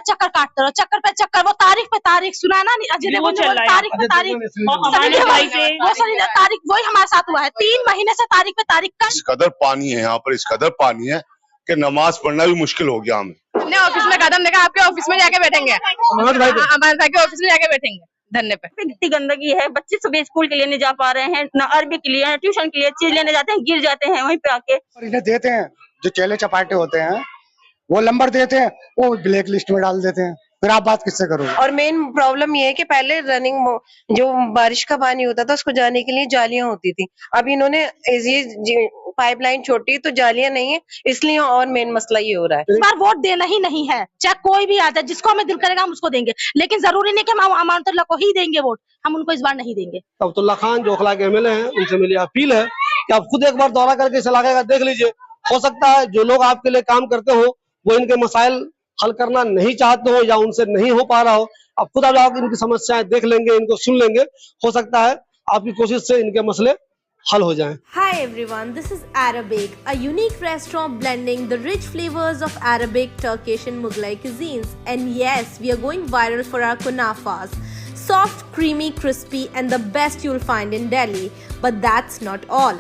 चक्कर काटते रहो, चक्कर पे चक्कर, वो तारीख सुना है ना अजय देवगन ने, तारीख पे तारीख, वही हमारे साथ हुआ है। 3 महीने से तारीख पे तारीख का। इस कदर पानी है यहाँ पर, इस कदर पानी है कि नमाज पढ़ना भी मुश्किल हो गया हमें। हमने ऑफिस में कदम देखा, आपके ऑफिस में जाके बैठेंगे, अमन भाई के ऑफिस में जाके बैठेंगे धरने पे। इतनी गंदगी है, बच्चे सुबह स्कूल के लिए नहीं जा पा रहे हैं, ना अरबी के लिए, ट्यूशन के लिए चीज लेने जाते हैं, गिर जाते हैं वहीं पे आके। इन्हें देते हैं जो चेले चपाटे होते हैं, वो नंबर देते हैं, वो ब्लैक लिस्ट में डाल देते हैं, फिर आप बात किससे करोगे। और मेन प्रॉब्लम ये है कि पहले रनिंग जो बारिश का पानी होता था उसको जाने के लिए जालियां होती थी, अब इन्होंने पाइपलाइन छोटी तो जालियां नहीं है, इसलिए और मेन मसला ये हो रहा है। इस बार वोट देना ही नहीं है, चाहे कोई भी आ जाए, जिसको हमें दिल करेगा हम उसको देंगे, लेकिन जरूरी नहीं कि हम अमानतुल्लाह को ही देंगे वोट, हम उनको इस बार नहीं देंगे। अब्दुल्ला खान जो ओखला के एमएलए हैं, उनसे मेरी अपील है कि आप खुद एक बार दौरा करके इस इलाके का देख लीजिए। हो सकता है जो लोग आपके लिए काम करते हो वो इनके मसाइल हल करना नहीं चाहते हो या उनसे नहीं हो पा रहा हो, अब खुद आप इनकी समस्याएं देख लेंगे, इनको सुन लेंगे, हो सकता है आपकी कोशिश से इनके मसले हल हो जाएं। Hi everyone, this is Arabic, a unique restaurant blending the rich flavors of Arabic, Turkish and Mughlai cuisines. And yes, we are going viral for our kunafas. Soft, creamy, crispy and the best you'll find in Delhi. But that's not all.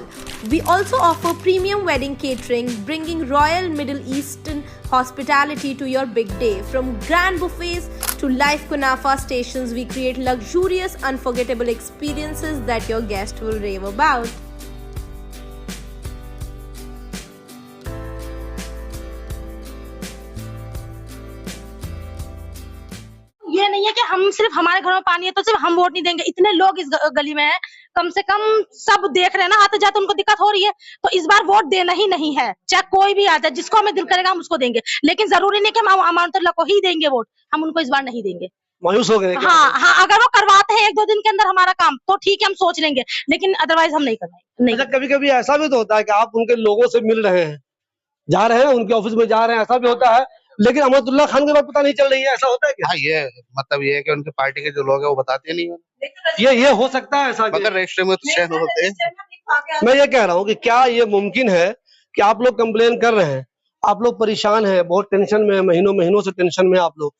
We also offer premium wedding catering, bringing royal Middle Eastern hospitality to your big day. From grand buffets to live kunafa stations, we create luxurious, unforgettable experiences that your guests will rave about. ये नहीं है कि हम सिर्फ हमारे घरों में पानी है तो सिर्फ हम वोट नहीं देंगे, इतने लोग इस गली में हैं, कम से कम सब देख रहे हैं ना, आते जाते उनको दिक्कत हो रही है, तो इस बार वोट देना ही नहीं है, चाहे कोई भी आ जाए, जिसको हमें दिल करेगा हम उसको देंगे, लेकिन जरूरी नहीं कि हम अमानतुल्लाह को ही देंगे वोट, हम उनको इस बार नहीं देंगे। मायूस हो गए? हाँ, अगर वो करवाते हैं 1-2 दिन के अंदर हमारा काम तो ठीक है, हम सोच लेंगे, लेकिन अदरवाइज हम नहीं करवाएंगे। नहीं। कभी कभी ऐसा भी तो होता है कि आप उनके लोगों से मिल रहे हैं, जा रहे हैं उनके ऑफिस में जा रहे हैं, ऐसा भी होता है, लेकिन अहमदुल्ला खान के बाद पता नहीं चल रही है, ऐसा होता है क्या? हाँ, ये मतलब ये है कि उनकी पार्टी के जो लोग हैं वो बताते नहीं है। ये हो सकता है ऐसा, मगर रजिस्टर में तो चयन होते हैं। मैं ये कह रहा हूँ कि क्या ये मुमकिन है कि आप लोग कंप्लेन कर रहे हैं, आप लोग परेशान हैं, बहुत टेंशन में, महीनों से टेंशन में आप लोग,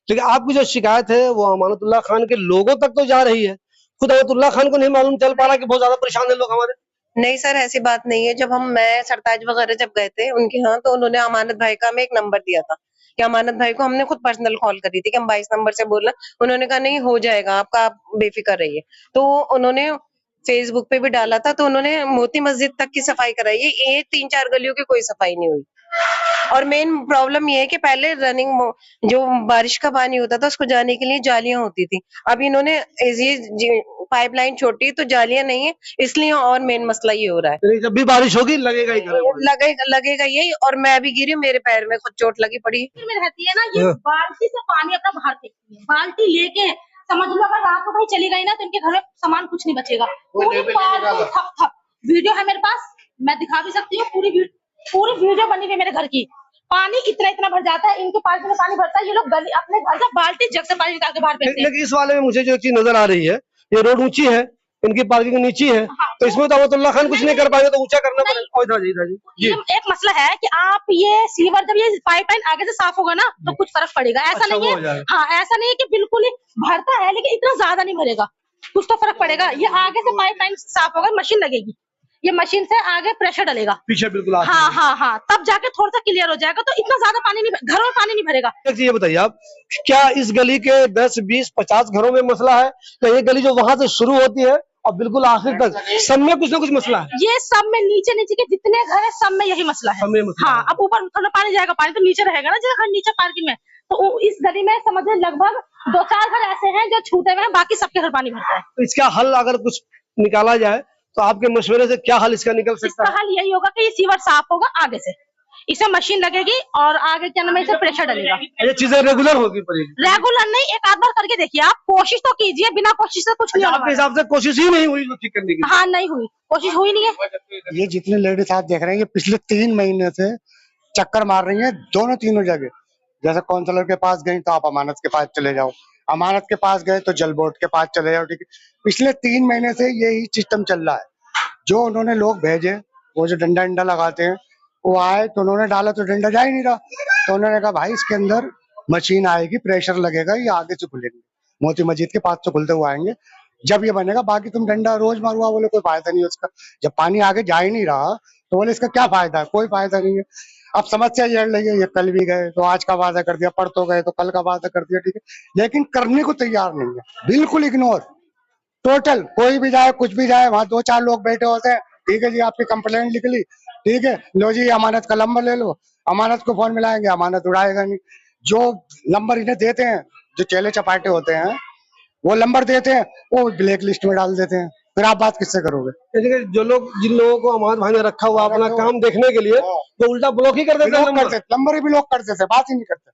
लेकिन आपकी जो शिकायत है वो अमानतुल्लाह खान के लोगों तक तो जा रही है, खुद अमानतुल्लाह खान को नहीं मालूम चल पा रहा कि बहुत ज्यादा परेशान है लोग हमारे? नहीं सर, ऐसी बात नहीं है। जब मैं सरताज वगैरह जब गए थे उनके यहाँ, तो उन्होंने अमानत भाई का हमें एक नंबर दिया था कि अमानत भाई को हमने खुद पर्सनल कॉल करी थी कि हम 22 नंबर से बोलना, उन्होंने कहा नहीं हो जाएगा आपका, आप बेफिक्र रहिए। तो उन्होंने फेसबुक पे भी डाला था, तो उन्होंने मोती मस्जिद तक की सफाई कराई है, ये 3-4 गलियों की कोई सफाई नहीं हुई। और मेन प्रॉब्लम ये है कि पहले रनिंग जो बारिश का पानी होता था उसको जाने के लिए जालियां होती थी, अब इन्होंने पाइपलाइन छोटी तो जालियां नहीं है, इसलिए और मेन मसला ये हो रहा है। जब भी बारिश होगी लगेगा ही, लगेगा यही। और मैं अभी गिरी, मेरे पैर में खुद चोट लगी पड़ी में रहती है ना, ये बाल्टी से पानी अपना बाहर फेंकती है, बाल्टी लेके समझ लो अगर रात को कहीं चली गई ना तो इनके घर में सामान कुछ नहीं बचेगा, पूरी थप वीडियो है मेरे पास, मैं दिखा भी सकती हूँ, पूरी वीडियो बनी हुई मेरे घर की। पानी इतना भर जाता है, इनके पास में पानी भरता है, ये लोग गली अपने घर से बाल्टी जग से पानी निकाल के बाहर फेंकते हैं। लेकिन इस वाले में मुझे जो चीज नजर आ रही है, ये रोड ऊंची है, इनकी पार्किंग नीची है, तो इसमें तो अहमदुल्ला खान कुछ नहीं कर पाएंगे, तो ऊंचा करना पड़ेगा। ये एक मसला है कि आप ये सीवर जब ये पाइपलाइन आगे से साफ होगा ना तो कुछ फर्क पड़ेगा, ऐसा नहीं है। हाँ, ऐसा नहीं है कि बिल्कुल ही भरता है, लेकिन इतना ज्यादा नहीं भरेगा, कुछ तो फर्क पड़ेगा। ये आगे से पाइपलाइन साफ होगा, मशीन लगेगी, ये मशीन से आगे प्रेशर डालेगा पीछे, बिल्कुल। हाँ, तब जाके थोड़ा सा क्लियर हो जाएगा, तो इतना ज्यादा पानी नहीं, घरों में पानी नहीं भरेगा। ये बताइए आप, क्या इस गली के 10, 20, 50 घरों में मसला है, या ये गली जो वहां से शुरू होती है और बिल्कुल आखिर तक सब में कुछ ना कुछ मसला है? ये सब में नीचे के जितने घर है सब में यही मसला है। हाँ, अब ऊपर थोड़ा पानी जाएगा, पानी तो नीचे रहेगा ना, जैसे नीचे पार्किंग में, तो इस गली में समझे लगभग 2-4 घर ऐसे हैं जो छूटे हुए हैं, बाकी सबके घर पानी भरता है। तो इसका हल अगर कुछ निकाला जाए तो आपके मशवरे से क्या हल इसका निकल सकता है? इसका हल यही होगा कि ये सीवर साफ होगा आगे से, इसमें मशीन लगेगी और आगे क्या नाम है, इसे प्रेशर डालेगा। ये चीजें रेगुलर होगी पड़ेगी? रेगुलर नहीं, एक आध बार करके देखिए आप, कोशिश तो कीजिए, बिना कोशिश से कुछ नहीं होगा। आपके हिसाब से कोशिश ही नहीं हुई ठीक करने की? हाँ, नहीं हुई, कोशिश हुई नहीं है। ये जितने लेडीज आप देख रहे हैं ये पिछले 3 महीने से चक्कर मार रही है, तीनों जगह। जैसे काउंसलर के पास गई तो आप अमानत के पास चले जाओ, अमानत के पास गए तो जल बोर्ड के पास चले जाओ, ठीक है। पिछले 3 महीने से यही सिस्टम चल रहा है। जो उन्होंने लोग भेजे, वो जो डंडा लगाते हैं, वो आए तो उन्होंने डाला तो डंडा जा ही नहीं रहा, तो उन्होंने कहा भाई इसके अंदर मशीन आएगी, प्रेशर लगेगा, ये आगे से खुलेंगे, मोती मस्जिद के पास से खुलते हुए आएंगे, जब ये बनेगा। बाकी तुम डंडा रोज मारुआ बोले कोई फायदा नहीं है उसका, जब पानी आगे जा ही नहीं रहा तो बोले इसका क्या फायदा है, कोई फायदा नहीं है। अब समस्या ये लगी है, ये कल भी गए तो आज का वादा कर दिया, परसों गए तो कल का वादा कर दिया, ठीक है, लेकिन करने को तैयार नहीं है, बिल्कुल इग्नोर, टोटल। कोई भी जाए, कुछ भी जाए, वहां 2-4 लोग बैठे होते हैं, ठीक है जी आपकी कंप्लेंट लिख ली, ठीक है, लो जी अमानत का नंबर ले लो, अमानत को फोन मिलाएंगे, अमानत उड़ाएगा नहीं। जो नंबर इन्हें देते हैं, जो चेले चपाटे होते हैं, वो नंबर देते हैं, वो ब्लैक लिस्ट में डाल देते हैं, फिर आप बात किससे करोगे? लेकिन जो लोग, जिन लोगों को अमानत भाई ने रखा हुआ अपना काम देखने के लिए, वो उल्टा ब्लॉक ही कर देते हैं, नंबर ही ब्लॉक कर देते, बात ही नहीं करते।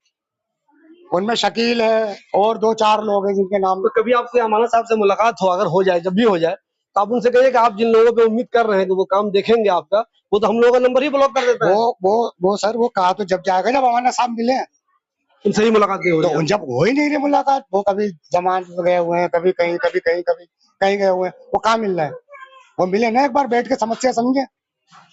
उनमें शकील है और 2-4 लोग हैं जिनके नाम। तो कभी आपसे अमानत साहब से मुलाकात हो, अगर हो जाए, जब भी हो जाए, तो आप उनसे कहिए कि आप जिन लोगों पे उम्मीद कर रहे हैं कि वो काम देखेंगे आपका, वो तो हम लोगों का नंबर ही ब्लॉक कर देता है। वो सर, वो कहा तो जब जाएगा जब अमानत साहब मिले, उनसे ही मुलाकात नहीं हो रही, तो जब हो ही नहीं रही मुलाकात, वो कभी जमान गए हुए हैं, कभी कहीं गए हुए हैं, वो कहाँ मिल रहा है? वो मिले ना, एक बार बैठ के समस्या समझे,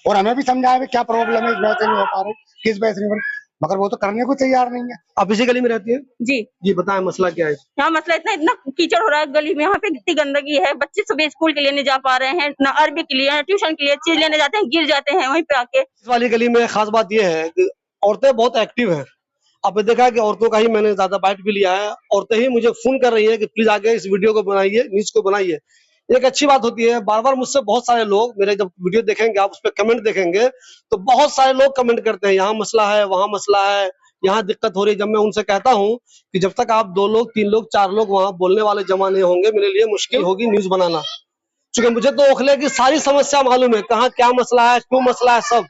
और हमें भी समझाया क्या प्रॉब्लम है, इस वजह से नहीं हो पा रही, किस वजह से नहीं हो रही, मगर वो तो करने को तैयार नहीं है। आप इसी गली में रहती है? जी बताएं मसला क्या है? यहाँ मसला इतना कीचड़ हो रहा है गली में, यहाँ पे कितनी गंदगी है, बच्चे सुबह स्कूल के लिए नहीं जा पा रहे हैं, ना अरबी के लिए, ना ट्यूशन के लिए, चीज लेने जाते हैं गिर जाते हैं वहीं पे आके। इस वाली गली में खास बात यह है कि औरतें बहुत एक्टिव हैं। आपने देखा कि औरतों का ही मैंने ज्यादा बाइट भी लिया है, औरतें ही मुझे फोन कर रही है कि प्लीज आगे इस वीडियो को बनाइए, न्यूज को बनाइए। एक अच्छी बात होती है, बार बार मुझसे बहुत सारे लोग, मेरे जब वीडियो देखेंगे आप उस पर कमेंट देखेंगे तो बहुत सारे लोग कमेंट करते हैं, यहाँ मसला है, वहाँ मसला है, यहाँ दिक्कत हो रही है। जब मैं उनसे कहता हूँ कि जब तक आप 2 लोग 3 लोग 4 लोग वहाँ बोलने वाले जमा नहीं होंगे, मेरे लिए मुश्किल होगी न्यूज बनाना, क्योंकि मुझे तो ओखले की सारी समस्या मालूम है, कहाँ क्या मसला है, क्यों मसला है, सब।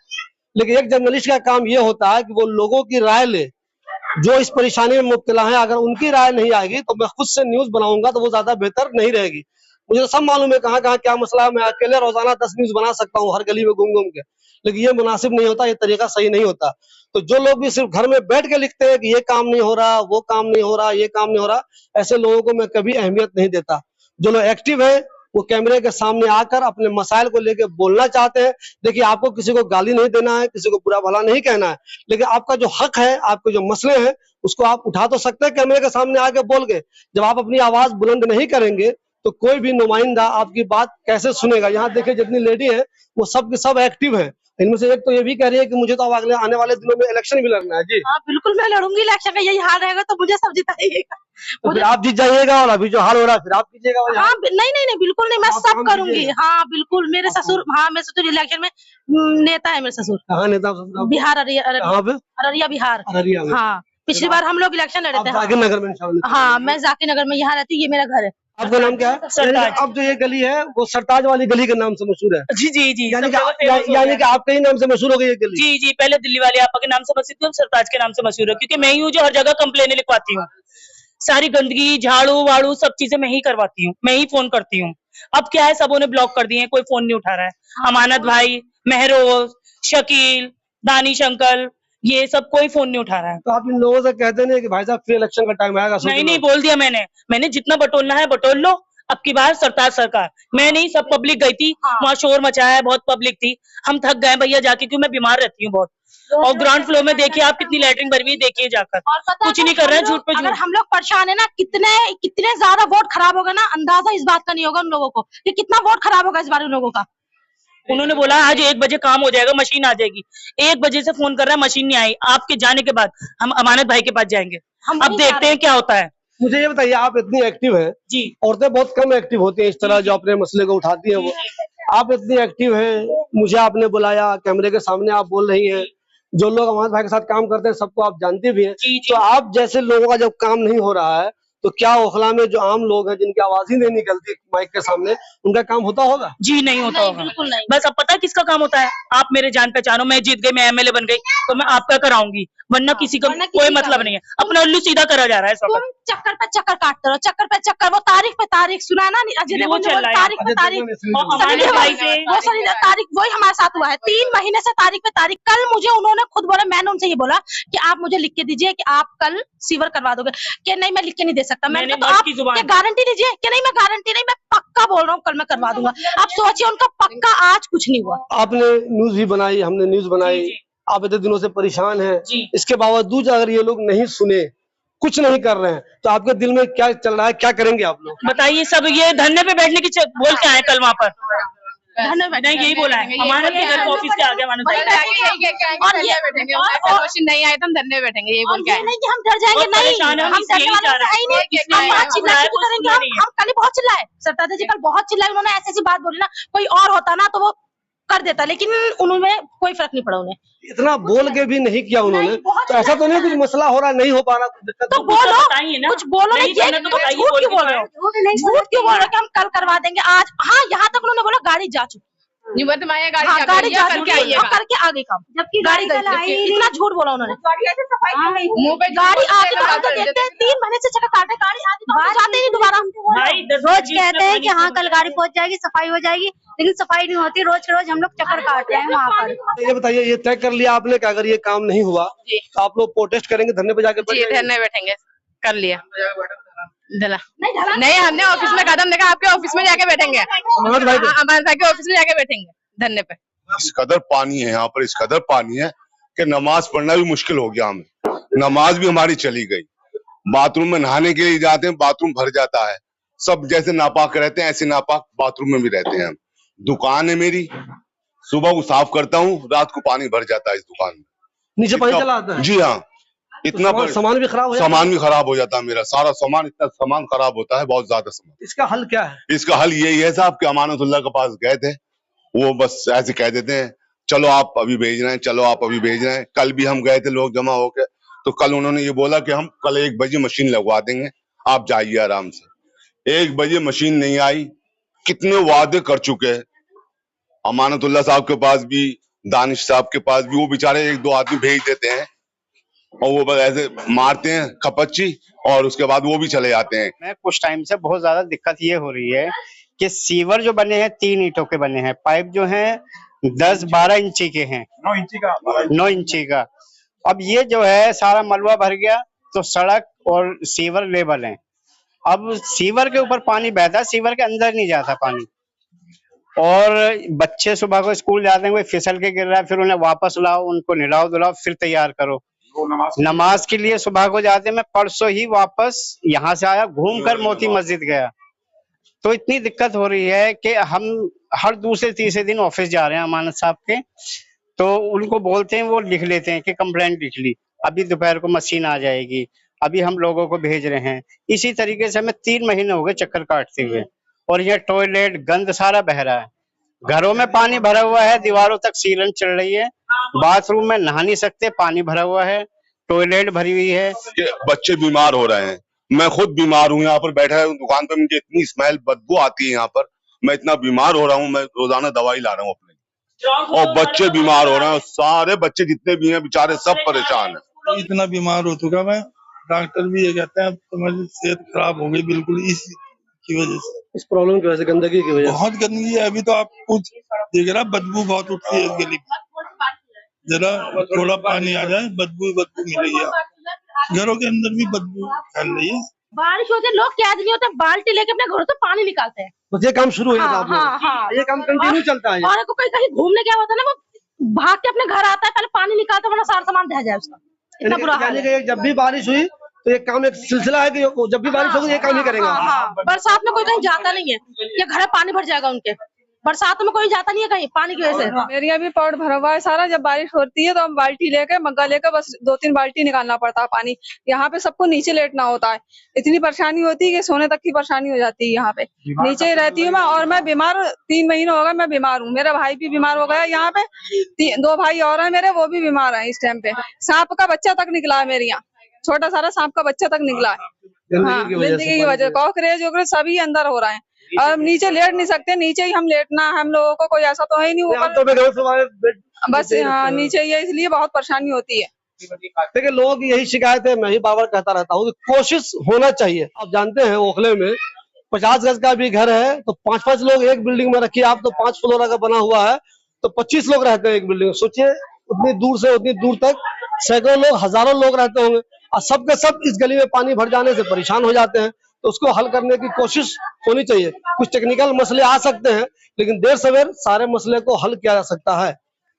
लेकिन एक जर्नलिस्ट का काम ये होता है कि वो लोगों की राय ले, जो इस परेशानी में मुब्तला है, अगर उनकी राय नहीं आएगी तो मैं खुद से न्यूज बनाऊंगा तो वो ज्यादा बेहतर नहीं रहेगी। मुझे तो सब मालूम है कहाँ कहाँ क्या मसला है, मैं अकेले रोजाना 10 न्यूज बना सकता हूँ हर गली में घूम घूम के, लेकिन ये मुनासिब नहीं होता, ये तरीका सही नहीं होता। तो जो लोग भी सिर्फ घर में बैठ के लिखते हैं कि ये काम नहीं हो रहा, वो काम नहीं हो रहा, ये काम नहीं हो रहा, ऐसे लोगों को मैं कभी अहमियत नहीं देता। जो लोग एक्टिव है वो कैमरे के सामने आकर अपने मसाइल को लेकर बोलना चाहते हैं। देखिए, आपको किसी को गाली नहीं देना है, किसी को बुरा भला नहीं कहना है, लेकिन आपका जो हक है, आपके जो मसले हैं, उसको आप उठा तो सकते हैं कैमरे के सामने आके बोल के। जब आप अपनी आवाज बुलंद नहीं करेंगे तो कोई भी नुमाइंदा आपकी बात कैसे सुनेगा? यहाँ देखिए जितनी लेडी है वो सब की सब एक्टिव है। इनमें से एक तो ये भी कह रही है कि मुझे तो अब अगले आने वाले दिनों में इलेक्शन भी लड़ना है। जी हाँ बिल्कुल, मैं लड़ूंगी इलेक्शन का, यही हाल रहेगा तो मुझे सब जिताइएगा। तो फिर आप जीत जाइएगा और अभी जो हाल हो रहा है फिर आप कीजिएगा। हाँ नहीं बिल्कुल नहीं, मैं सब करूंगी। हाँ बिल्कुल, मेरे ससुर, हाँ मेरे ससुर इलेक्शन में नेता है, मेरे ससुर। कहाँ नेता? बिहार, अररिया बिहार। अररिया में। हाँ, पिछली बार हम लोग इलेक्शन लड़े थे। जाकिर नगर में। हाँ, मैं जाकिर नगर में यहाँ रहती हूँ, ये मेरा घर है। आपका नाम क्या है? सरताज। अब जो ये गली है वो सरताज वाली गली के नाम से मशहूर है। जी यानी कि आपके ही नाम से मशहूर हो गई ये गली? जी, पहले दिल्ली वाले आपा के नाम से मशहूर थी, सरताज के नाम से मशहूर है, क्योंकि मैं ही हूँ जो हर जगह कंप्लेनें लिखवाती हूँ। सारी गंदगी, झाड़ू वाड़ू सब चीजें मैं ही करवाती हूँ, मैं ही फोन करती हूँ। अब क्या है, सबों ने ब्लॉक कर दिए हैं, कोई फोन नहीं उठा रहा है। अमानत भाई, महरोज, शकील, दानिश अंकल, ये सब कोई फोन नहीं उठा रहा है। तो आप इन लोगों से कहते नहीं कि भाई साहब फ्री इलेक्शन का टाइम आएगा? नहीं, बोल दिया मैंने जितना बटोलना है बटोल लो। अब की बार सरताज सरकार, मैं नहीं, सब पब्लिक गई थी। हाँ। वहाँ शोर मचाया है, बहुत पब्लिक थी। हम थक गए भैया जाके, क्योंकि मैं बीमार रहती हूँ बहुत। और ग्राउंड फ्लोर में देखिए आप कितनी लैटरिन भरी हुई, देखिए जाकर। कुछ नहीं कर रहे हैं, झूठ पे झूठ। अगर हम लोग परेशान है ना, कितने ज्यादा वोट खराब होगा ना, अंदाजा इस बात का नहीं होगा उन लोगों को कि कितना वोट खराब होगा इस बार उन लोगों का। उन्होंने बोला आज 1 बजे काम हो जाएगा, मशीन आ जाएगी। 1 बजे से फोन कर रहा है, मशीन नहीं आई। आपके जाने के बाद हम अमानत भाई के पास जाएंगे, अब देखते हैं क्या होता है। मुझे ये बताइए, आप इतनी एक्टिव हैं जी, औरतें बहुत कम एक्टिव होती हैं इस तरह जो अपने मसले को उठाती हैं। वो आप इतनी एक्टिव हैं, मुझे आपने बुलाया, कैमरे के सामने आप बोल रही हैं, जो लोग अमानत भाई के साथ काम करते हैं सबको आप जानते भी हैं। तो आप जैसे लोगों का जब काम नहीं हो रहा है तो क्या ओखला में जो आम लोग हैं जिनकी आवाज ही नहीं निकलती माइक के सामने, उनका काम होता होगा? जी नहीं होता होगा, बिल्कुल नहीं। बस अब पता है किसका काम होता है? आप मेरे जान पहचानो, मैं जीत गई, मैं एमएलए बन गई तो मैं आपका कराऊंगी, वरना किसी का कोई मतलब नहीं है। अपना उल्लू सीधा करा जा रहा है। तुम चक्कर पे चक्कर काटते रहो, चक्कर पे चक्कर। वो तारीख पे तारीख सुना ना, अजय वो तारीख पे तारीख, तारीख वही हमारे साथ हुआ है। 3 महीने से तारीख पे तारीख। कल मुझे उन्होंने खुद बोला, मैंने उनसे ये बोला कि आप मुझे लिख के दीजिए कि आप कल सीवर करवा दोगे। कि नहीं मैं लिख के नहीं दे सकता। मैंने तो आप गारंटी दीजिए कि नहीं, मैं गारंटी नहीं, मैं पक्का बोल रहा हूँ कल मैं करवा दूंगा। आप सोचिए, उनका पक्का आज कुछ नहीं हुआ। आपने न्यूज भी बनाई, हमने न्यूज बनाई, आप इतने दिनों से परेशान हैं, इसके बावजूद अगर ये लोग नहीं सुने कुछ नहीं कर रहे हैं, तो आपके दिल में क्या चल रहा है, क्या करेंगे आप लोग? बताइए। सब ये धरने पे बैठने की बोल के आए कल वहाँ पर, धरने पे नहीं, यही बोला है हमारे घर के ऑफिस के आगे अमानत भाई। और ये बैठेंगे क्वेश्चन नहीं आए तो हम धरने पे बैठेंगे, यही बोल के आए। नहीं कि हम डर जाएंगे, नहीं हम डरने वाले तो है ही नहीं। हम बात चिल्लाए तो करेंगे, हम कल ही बहुत चिल्लाए, सरताज जी कल बहुत चिल्लाए, उन्होंने ऐसी ऐसी बात बोली ना, कोई और होता ना तो वो कर देता, लेकिन उन्होंने कोई फर्क नहीं पड़ा उन्हें। इतना बोल के भी नहीं किया उन्होंने, तो ऐसा तो नहीं कुछ मसला हो रहा है, नहीं हो पा रहा, कुछ दिक्कत तो बोलो, कुछ बोलो ना, ये तुम झूठ क्यों बोल रहे हो? झूठ क्यों बोल रहे हो कि हम कल करवा देंगे आज? हाँ, यहाँ तक उन्होंने बोला गाड़ी जा चुकी, गाड़ी जा चुकी है, करके आगे काम, जबकि गाड़ी गई, इतना झूठ बोला उन्होंने। गाड़ी आगे तो हम तो देखते हैं 3 महीने से चक्कर काटे, गाड़ी आगे तो हम जाते ही दोबारा। रोज कहते हैं कि हाँ कल गाड़ी पहुंच जाएगी, सफाई हो जाएगी, लेकिन सफाई नहीं होती, रोज के रोज हम लोग चक्कर काट रहे हैं वहाँ पर। ये बताइए, ये तय कर लिया आपने कि अगर ये काम नहीं हुआ तो आप लोग प्रोटेस्ट करेंगे, धरने पे जाके धरने बैठेंगे? कर लिया नहीं, हमने ऑफिस में कदम देखा, आपके ऑफिस में जाके बैठेंगे, अमानत भाई के ऑफिस में जाके बैठेंगे धरने पे। इस कदर पानी है यहाँ पर, इस कदर पानी है कि नमाज पढ़ना भी मुश्किल हो गया हमें। नमाज भी हमारी चली गई, बाथरूम में नहाने के लिए जाते हैं, बाथरूम भर जाता है। सब जैसे नापाक रहते हैं ऐसे नापाक बाथरूम में भी रहते हैं हम। दुकान है मेरी, सुबह को साफ करता हूँ, रात को पानी भर जाता है इस दुकान में, नीचे पानी चला आता है। जी हाँ, इतना तो सामान भी खराब हो जाता है मेरा सारा सामान, इतना सामान खराब होता है, बहुत ज्यादा सामान। इसका हल क्या है? इसका हल यही है साहब कि अमानतुल्लाह के पास गए थे, वो बस ऐसे कह देते हैं चलो आप अभी भेज रहे हैं, चलो आप अभी भेज रहे हैं। कल भी हम गए थे लोग जमा होके, तो कल उन्होंने ये बोला कि हम कल 1 बजे मशीन लगवा देंगे, आप जाइए आराम से। 1 बजे मशीन नहीं आई। कितने वादे कर चुके हैं अमानतुल्लाह साहब के पास भी, दानिश साहब के पास भी, वो बेचारे 1-2 आदमी भेज देते हैं और वो बस ऐसे मारते हैं खपच्ची और उसके बाद वो भी चले जाते हैं। कुछ टाइम से बहुत ज्यादा दिक्कत ये हो रही है कि सीवर जो बने हैं 3 ईंटों के बने हैं, पाइप जो है 10-12 इंची के हैं, 9 इंची का। अब ये जो है सारा मलबा भर गया तो सड़क और सीवर लेवल है। अब सीवर के ऊपर पानी बहता है, सीवर के अंदर नहीं जाता पानी, और बच्चे सुबह को स्कूल जाते हैं, कोई फिसल के गिर रहा है, फिर उन्हें वापस लाओ, उनको नहलाओ धुलाओ, फिर तैयार करो नमाज के लिए। सुबह को जाते, मैं परसों ही वापस यहाँ से आया, घूमकर मोती मस्जिद गया। तो इतनी दिक्कत हो रही है कि हम हर दूसरे तीसरे दिन ऑफिस जा रहे हैं अमानत साहब के, तो उनको बोलते हैं, वो लिख लेते हैं कि कंप्लेंट लिख ली, अभी दोपहर को मशीन आ जाएगी, अभी हम लोगों को भेज रहे हैं। इसी तरीके से हमें 3 महीने हो गए चक्कर काटते हुए, और ये टॉयलेट गंद सारा बह रहा है, घरों में पानी भरा हुआ है, दीवारों तक सीलन चढ़ रही है, बाथरूम में नहा नहीं सकते, पानी भरा हुआ है, टॉयलेट भरी हुई है। बच्चे बीमार हो रहे हैं, मैं खुद बीमार हूँ, यहाँ पर बैठा है दुकान पे, मुझे इतनी स्मेल बदबू आती है यहाँ पर, मैं इतना बीमार हो रहा हूँ, मैं रोजाना दवाई ला रहा हूँ अपने, और बच्चे बीमार हो रहे हैं, सारे बच्चे जितने भी हैं बेचारे सब परेशान है। इतना बीमार हो चुका मैं, डॉक्टर भी ये कहते हैं तुम्हारी सेहत खराब हो गई बिल्कुल की वजह से, इस प्रॉब्लम की वजह से, गंदगी की वजह से। बहुत गंदगी है, अभी तो आप कुछ देख रहा, बदबू बहुत उठती है गली, जरा थोड़ा पानी आ जाए बदबू मिल रही है, घरों के अंदर भी बदबू फैल रही है। बारिश होती है, लोग क्या आदमी होते हैं बाल्टी लेके अपने घरों से पानी निकालते हैं। तो ये काम शुरू है, ये काम कंटिन्यू चलता है, और कहीं घूमने गया होता है ना, वो भाग के अपने घर आता है, पहले पानी निकालता है, वरना सारा सामान ढह जाए उसका, इतना बुरा हाल है। जब भी बारिश हुई तो एक काम, एक सिलसिला है कि जब भी बारिश होगी ये काम ही करेगा। बरसात में कोई कहीं जाता नहीं है, ये घर पानी भर जाएगा उनके, बरसात में कोई जाता नहीं है कहीं पानी की वजह से। मेरे यहाँ भी पौड़ भरा हुआ है सारा, जब बारिश होती है तो हम बाल्टी लेके मग्गा लेकर बस 2-3 बाल्टी निकालना पड़ता है पानी। यहाँ पे सबको नीचे लेटना होता है, इतनी परेशानी होती है कि सोने तक की परेशानी हो जाती है। यहाँ पे नीचे ही रहती हूँ मैं, और मैं बीमार 3 महीने हो गए, मैं बीमार हूँ, मेरा भाई भी बीमार हो गया। यहाँ पे 2 भाई और है मेरे, वो भी बीमार है इस टाइम पे। सांप का बच्चा तक निकला है मेरे यहाँ, छोटा सारा सांप का बच्चा तक निकला है। हाँ, गंदगी की वजह, कॉकरोच वोकरोच सभी अंदर हो रहे हैं, और नीचे लेट नहीं सकते, नीचे ही हम लेटना है हम लोगों को, कोई ऐसा तो है ही नहीं ऊपर, बस हाँ नीचे ही है, इसलिए बहुत परेशानी होती है। देखिए लोगों की यही शिकायत है, मैं ही बार बार कहता रहता हूँ, कोशिश होना चाहिए। आप जानते हैं ओखले में 50 गज का भी घर है तो 5-5 लोग एक बिल्डिंग में रखिए आप, तो 5 फ्लोर अगर बना हुआ है तो 25 लोग रहते हैं एक बिल्डिंग में। सोचिए उतनी दूर से उतनी दूर तक सैकड़ों लोग, हजारों लोग रहते होंगे, और सबके सब इस गली में पानी भर जाने से परेशान हो जाते हैं। तो उसको हल करने की कोशिश होनी चाहिए। कुछ टेक्निकल मसले आ सकते हैं, लेकिन देर सवेर सारे मसले को हल किया जा सकता है।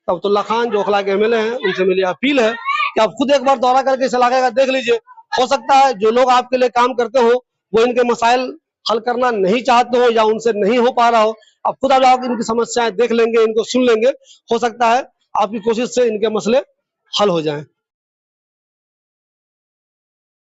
अब्दुल्ला खान जो ओखला के MLA हैं, उनसे मेरी अपील है कि आप खुद एक बार दौरा करके इस इलाके का देख लीजिए, हो सकता है जो लोग आपके लिए काम करते हो वो इनके मसाइल हल करना नहीं चाहते हो या उनसे नहीं हो पा रहा हो। अब खुद आप इनकी समस्याएं देख लेंगे, इनको सुन लेंगे, हो सकता है आपकी कोशिश से इनके मसले हल हो जाएं।